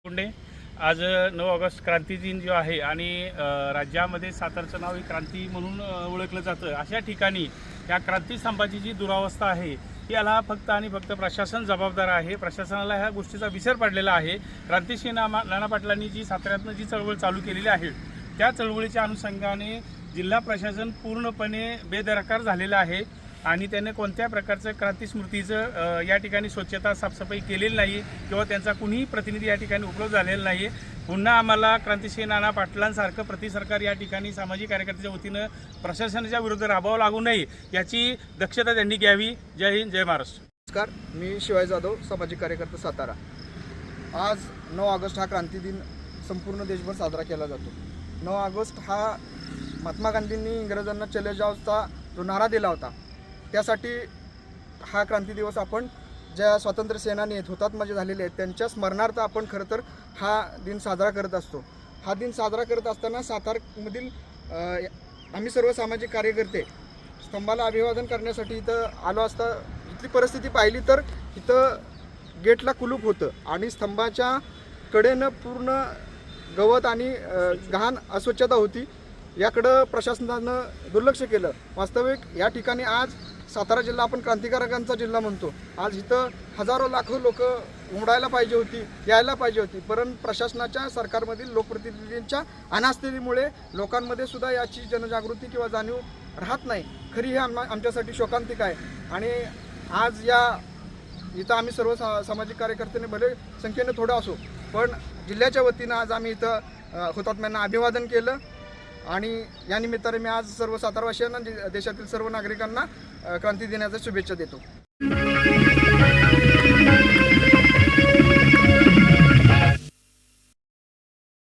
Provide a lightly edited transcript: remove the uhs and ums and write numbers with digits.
पुणे आज 9 ऑगस्ट क्रांती दिन जो आहे आणि राज्यामध्ये सातारचं नाव ही क्रांती म्हणून ओळखलं जातं। अशा ठिकाणी या क्रांती स्तंभाची जी दुरावस्था आहे याला फक्त आणि फक्त प्रशासन जबाबदार आहे। प्रशासनाला ह्या गोष्टीचा विसर पडलेला आहे। क्रांतिसिंह नाना पाटलांनी जी साताऱ्यातनं जी चळवळ चालू केलेली आहे त्या चळवळीच्या अनुषंगाने जिल्हा प्रशासन पूर्णपणे बेदरकार झालेलं आहे आणि त्याने कोणत्या प्रकारचं क्रांती स्मृतीचं या ठिकाणी स्वच्छता साफसफाई केलेली नाही किंवा त्यांचा कुणीही प्रतिनिधी या ठिकाणी उपलब्ध झालेला नाही। पुन्हा आम्हाला क्रांतिसिंह नाना पाटलांसारखं प्रतिसरकार या ठिकाणी सामाजिक कार्यकर्त्याच्या वतीनं प्रशासनाच्या विरुद्ध राबवावं लागू नये याची दक्षता त्यांनी घ्यावी। जय हिंद, जय महाराष्ट्र। नमस्कार, मी शिवाय जाधव, सामाजिक कार्यकर्ता, सातारा। आज 9 ऑगस्ट हा क्रांती दिन संपूर्ण देशभर साजरा केला जातो। 9 ऑगस्ट हा महात्मा गांधींनी इंग्रजांना चले जाओचा जो नारा दिला होता त्यासाठी हा क्रांती दिवस आपण ज्या स्वातंत्र्य सेनानी आहेत, हुतात्मा झालेले आहेत, त्यांच्या स्मरणार्थ आपण खरं तर हा दिन साजरा करत असतो। हा दिन साजरा करत असताना सातारमधील आम्ही सर्व सामाजिक कार्यकर्ते स्तंभाला अभिवादन करण्यासाठी इथं आलो असता इथली परिस्थिती पाहिली तर इथं गेटला कुलूप होतं आणि स्तंभाच्या कडेनं पूर्ण गवत आणि घाण अस्वच्छता होती। याकडं प्रशासनानं दुर्लक्ष केलं। वास्तविक या ठिकाणी आज सातारा जिल्हा आपण क्रांतिकारकांचा जिल्हा म्हणतो। आज इथं हजारो लाखो लोक उमडायला पाहिजे होती, यायला पाहिजे होती, परंतु प्रशासनाच्या सरकारमधील लोकप्रतिनिधींच्या अनास्थेमुळे लोकांमध्ये सुद्धा याची जनजागृती किंवा जाणीव राहत नाही। खरी हे आमच्यासाठी शोकांतिक आहे। आणि आज या इथं आम्ही सर्व सामाजिक कार्यकर्त्यांनी भले संख्येने थोडं असो पण जिल्ह्याच्या वतीनं आज आम्ही इथं हुतात्म्यांना अभिवादन केलं आणि या निमित्ताने मी आज सर्व सातारवासियांना देशातील सर्व नागरिकांना क्रांती दिनाच्या शुभेच्छा देतो।